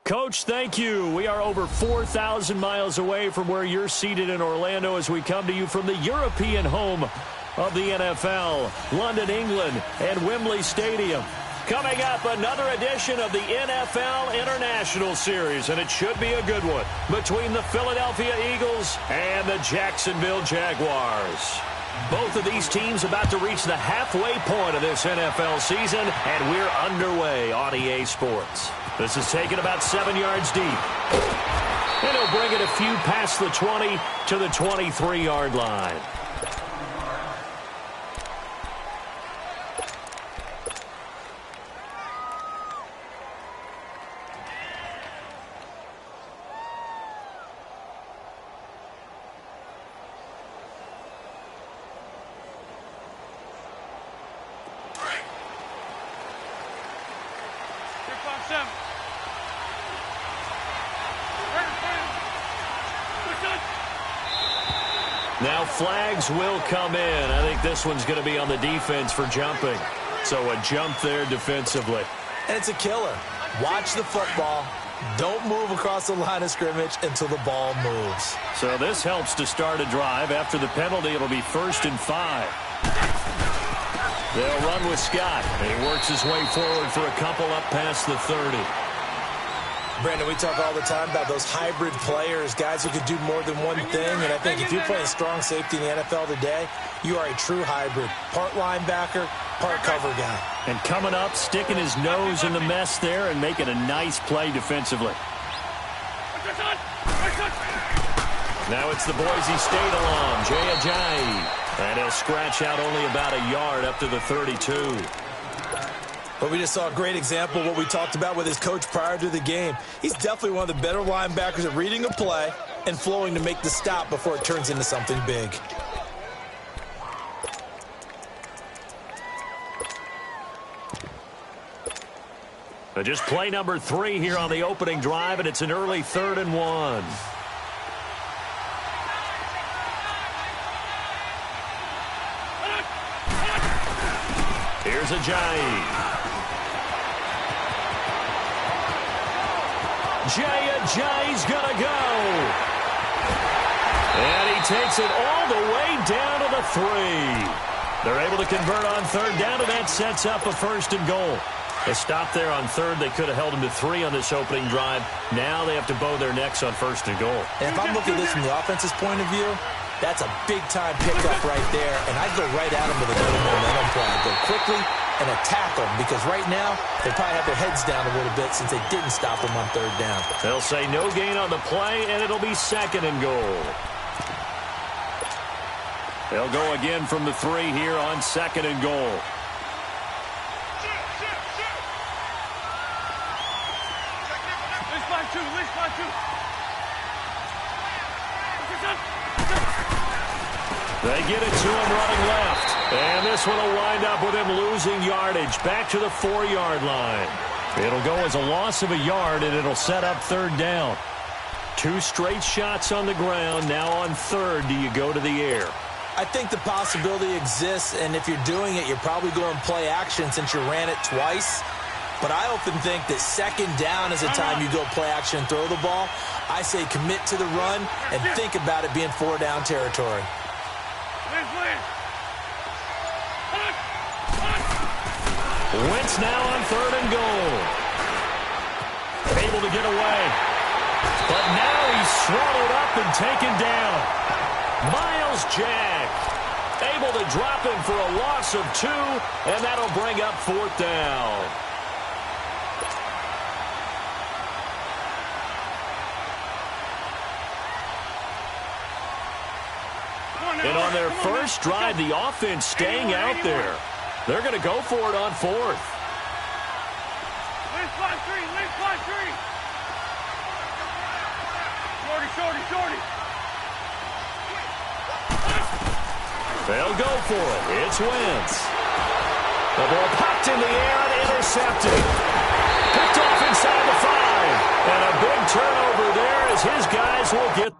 Coach, thank you. We are over 4,000 miles away from where you're seated in Orlando as we come to you from the European home of the NFL, London, England, and Wembley Stadium. Coming up, another edition of the NFL International Series, and it should be a good one, between the Philadelphia Eagles and the Jacksonville Jaguars. Both of these teams about to reach the halfway point of this NFL season, and we're underway on EA Sports. This is taken about 7 yards deep. And he'll bring it a few past the 20 to the 23-yard line. Now flags will come in. I think this one's going to be on the defense for jumping. So a jump there defensively. And it's a killer. Watch the football. Don't move across the line of scrimmage until the ball moves. So this helps to start a drive. After the penalty, it'll be 1st and 5. They'll run with Scott. And he works his way forward for a couple up past the 30. Brandon, we talk all the time about those hybrid players, guys who can do more than one thing. And I think if you're playing strong safety in the NFL today, you are a true hybrid. Part linebacker, part cover guy. And coming up, sticking his nose in the mess there and making a nice play defensively. Now it's the Boise State alum, jjae187's. And he'll scratch out only about a yard up to the 32. But we just saw a great example of what we talked about with his coach prior to the game. He's definitely one of the better linebackers at reading a play and flowing to make the stop before it turns into something big. Just play number 3 here on the opening drive, and it's an early 3rd and 1. Here's jjae187's. jjae187's gonna go. And he takes it all the way down to the 3. They're able to convert on 3rd down, and that sets up a 1st and goal. A stop there on 3rd. They could have held him to 3 on this opening drive. Now they have to bow their necks on 1st and goal. And if I'm looking at this from the offense's point of view, that's a big-time pickup right there, and I'd go right at him with a good momentum play. Go quickly and attack them, because right now they probably have their heads down a little bit since they didn't stop them on 3rd down. They'll say no gain on the play, and it'll be 2nd and goal. They'll go again from the 3 here on 2nd and goal. They get it to him running left. And this one will wind up with him losing yardage back to the 4-yard line. It'll go as a loss of a yard, and it'll set up 3rd down. 2 straight shots on the ground. Now on 3rd, do you go to the air? I think the possibility exists, and if you're doing it, you're probably going play action since you ran it twice. But I often think that 2nd down is the time you go play action and throw the ball. I say commit to the run and think about it being 4-down territory. Wentz now on 3rd and goal. Able to get away. But now he's swallowed up and taken down. Myles Jack able to drop him for a loss of 2, and that'll bring up 4th down. And on their first drive, the offense staying out there. They're going to go for it on 4th. They'll go for it. It's Wentz. The ball popped in the air and intercepted. Picked off inside the 5. And a big turnover there as his guys will get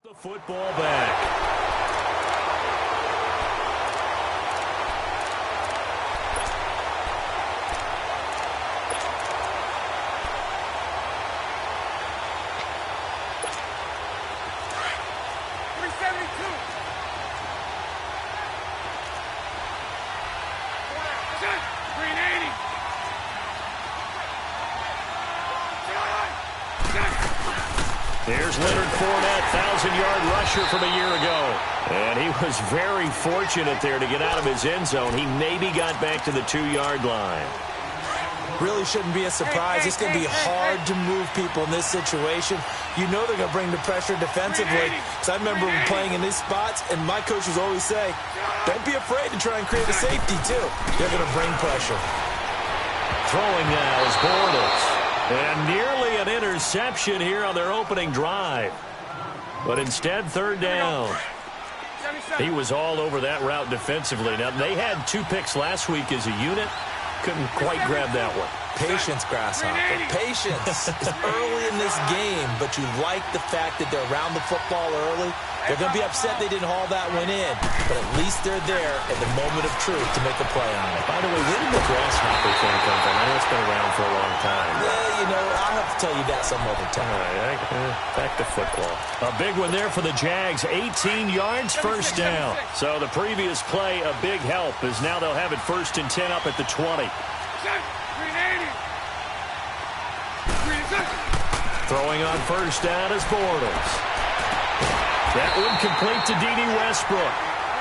The football back. Here's Leonard Fournette, 1,000-yard rusher from a year ago. And he was very fortunate there to get out of his end zone. He maybe got back to the 2-yard line. Really shouldn't be a surprise. It's going to be hard to move people in this situation. You know they're going to bring the pressure defensively. Because I remember playing in these spots, and my coaches always say, don't be afraid to try and create a safety, too. They're going to bring pressure. Throwing now is Bortles. And nearly an interception here on their opening drive. But instead, third down. He was all over that route defensively. Now, they had 2 picks last week as a unit. Couldn't quite grab that one. Patience, Grasshopper. Patience. It's early in this game, but you like the fact that they're around the football early. They're going to be upset they didn't haul that one in, but at least they're there at the moment of truth to make a play on it. By the way, where did the Grasshopper thing come from? I know it's been around for a long time. Yeah, you know, I'll have to tell you that some other time. All right, back to football. A big one there for the Jags. 18 yards, first down. So the previous play, a big help, as now they'll have it 1st and 10 up at the 20. Throwing on first down is Bortles. That one complete to D.D. Westbrook.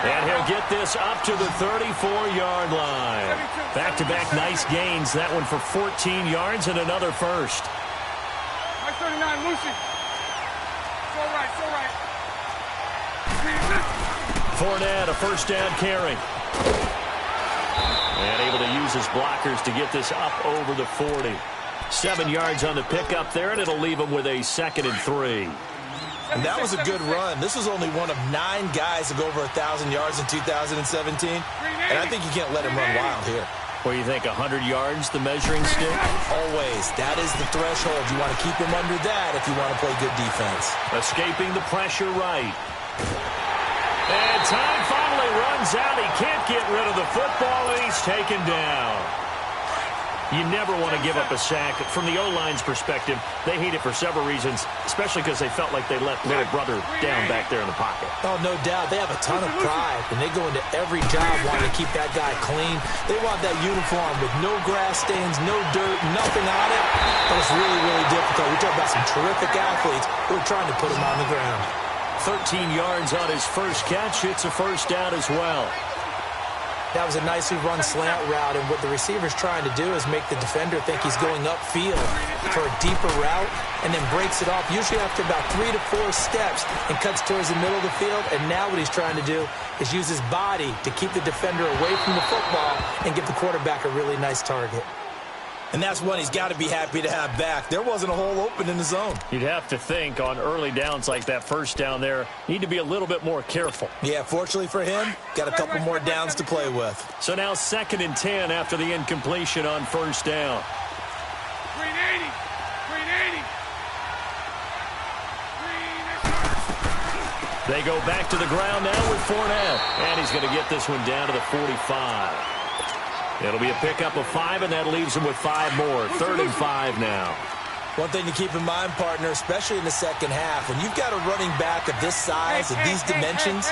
And he'll get this up to the 34-yard line. Back-to-back nice gains. That one for 14 yards and another first. 39, Lucy. So right. Fournette, a first down carry. And able to use his blockers to get this up over the 40. 7 yards on the pickup there, and it'll leave him with a 2nd and 3. And that was a good run. This was only one of 9 guys to go over 1,000 yards in 2017. And I think you can't let him run wild here. What do you think, 100 yards, the measuring stick? Always. That is the threshold. You want to keep him under that if you want to play good defense. Escaping the pressure right. And time finally runs out. He can't get rid of the football, and he's taken down. You never want to give up a sack. From the O-line's perspective, they hate it for several reasons, especially because they felt like they let little brother down back there in the pocket. Oh, no doubt. They have a ton of pride, and they go into every job wanting to keep that guy clean. They want that uniform with no grass stains, no dirt, nothing on it. That was really, really difficult. We're talking about some terrific athletes who are trying to put him on the ground. 13 yards on his first catch. It's a first down as well. That was a nicely run slant route, and what the receiver's trying to do is make the defender think he's going upfield for a deeper route and then breaks it off, usually after about 3 to 4 steps, and cuts towards the middle of the field. And now what he's trying to do is use his body to keep the defender away from the football and give the quarterback a really nice target. And that's one he's got to be happy to have back. There wasn't a hole open in the zone. You'd have to think on early downs like that first down there, need to be a little bit more careful. Yeah, fortunately for him, got a couple more downs to play with. So now 2nd and 10 after the incompletion on first down. 380. They go back to the ground now with Fournette. And he's going to get this one down to the 45. It'll be a pickup of 5, and that leaves him with 5 more. 3rd and 5 now. One thing to keep in mind, partner, especially in the second half, when you've got a running back of this size, of these dimensions,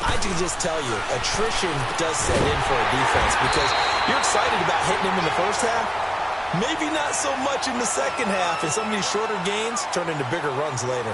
I can just tell you, attrition does set in for a defense because you're excited about hitting him in the first half. Maybe not so much in the second half, and some of these shorter gains turn into bigger runs later.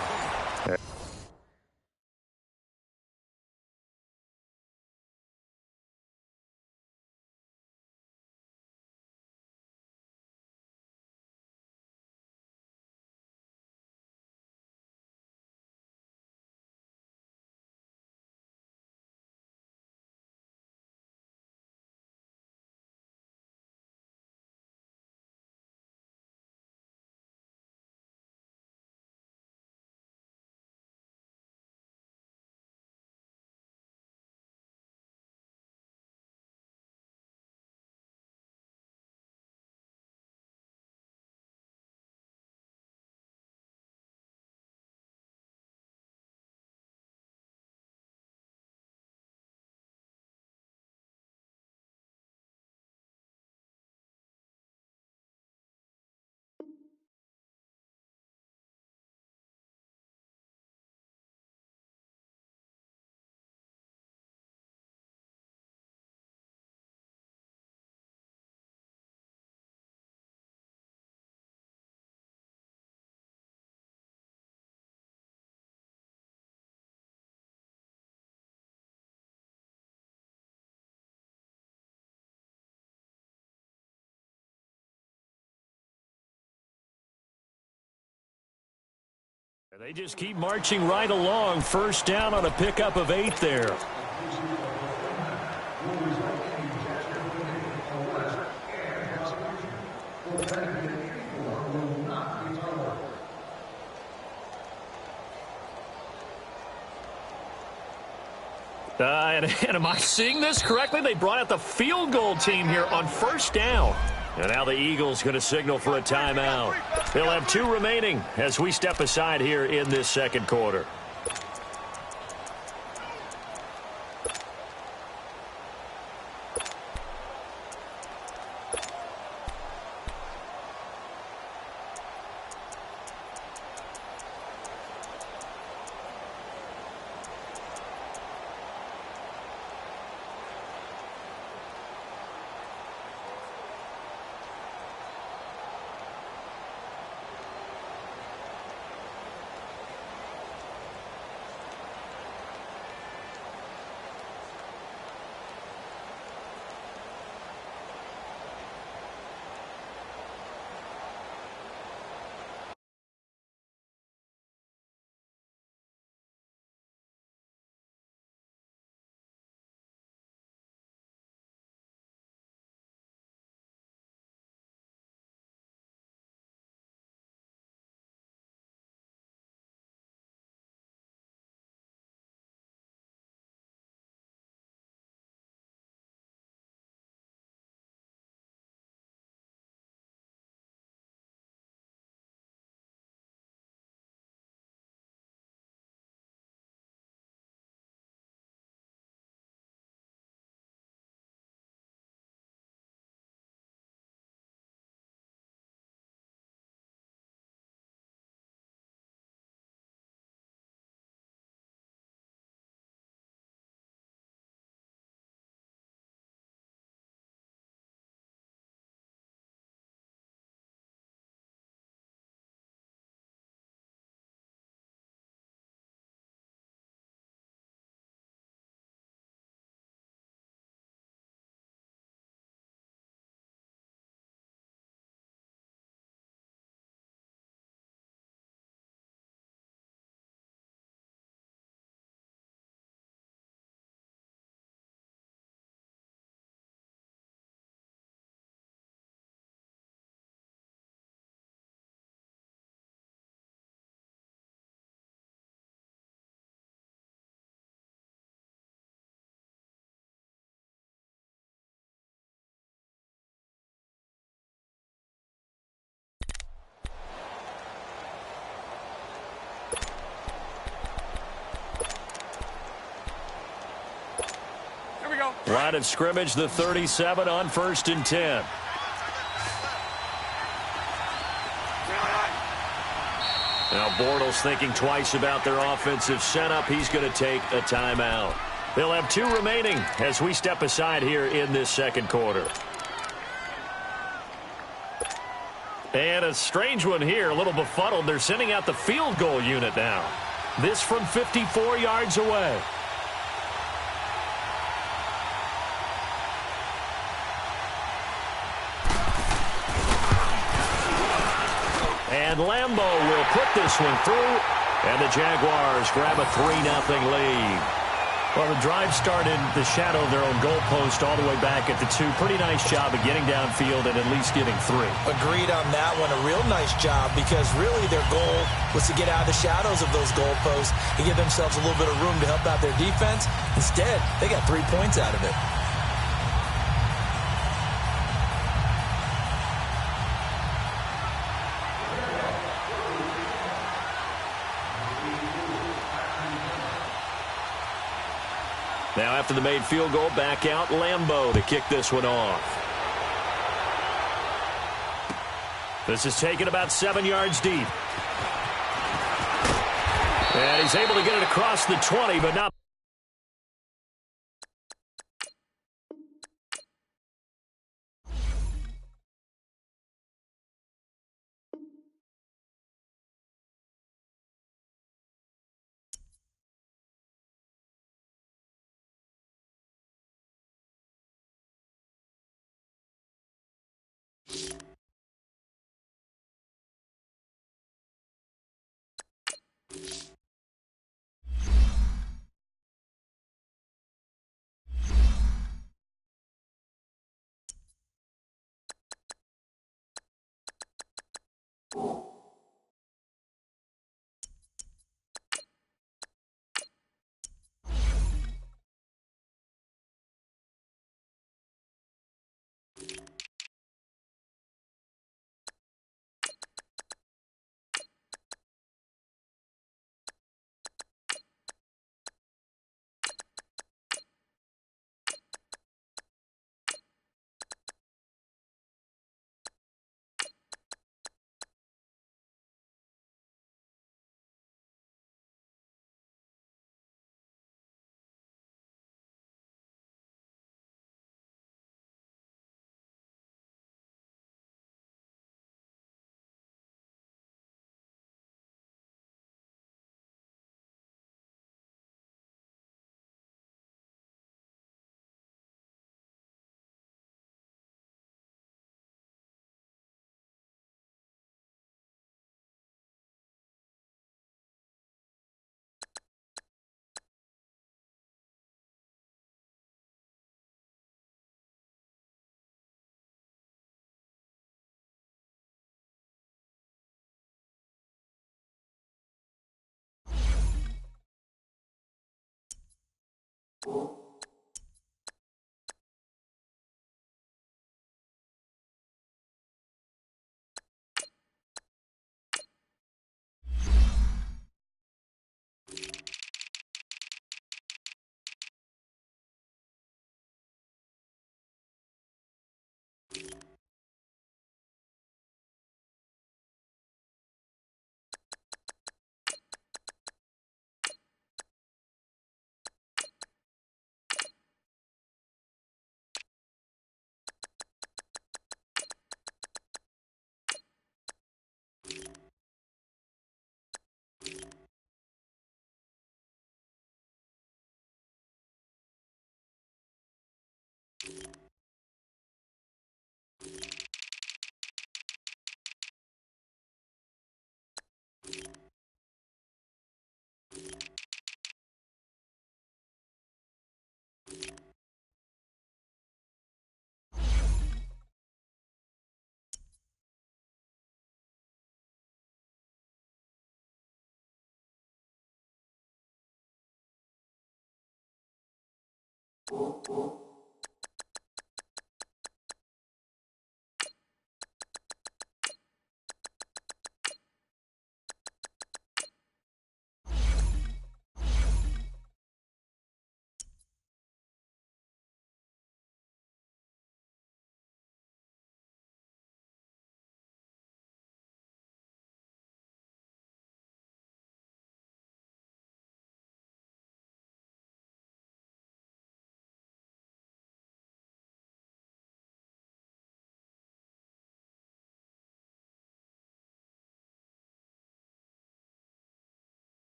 They just keep marching right along. First down on a pickup of 8 there. And am I seeing this correctly? They brought out the field goal team here on first down. And now the Eagles going to signal for a timeout. They'll have 2 remaining as we step aside here in this second quarter. Line of scrimmage, the 37 on 1st and 10. Now Bortles thinking twice about their offensive setup. He's going to take a timeout. They'll have 2 remaining as we step aside here in this second quarter. And a strange one here, a little befuddled. They're sending out the field goal unit now. This from 54 yards away. And Lambeau will put this one through, and the Jaguars grab a 3-0 lead. Well, the drive started the shadow of their own goalpost all the way back at the 2. Pretty nice job of getting downfield and at least getting 3. Agreed on that one. A real nice job because really their goal was to get out of the shadows of those goalposts and give themselves a little bit of room to help out their defense. Instead, they got 3 points out of it. Now after the made field goal, back out Lambeau to kick this one off. This is taken about 7 yards deep. And he's able to get it across the 20, but not. Oh.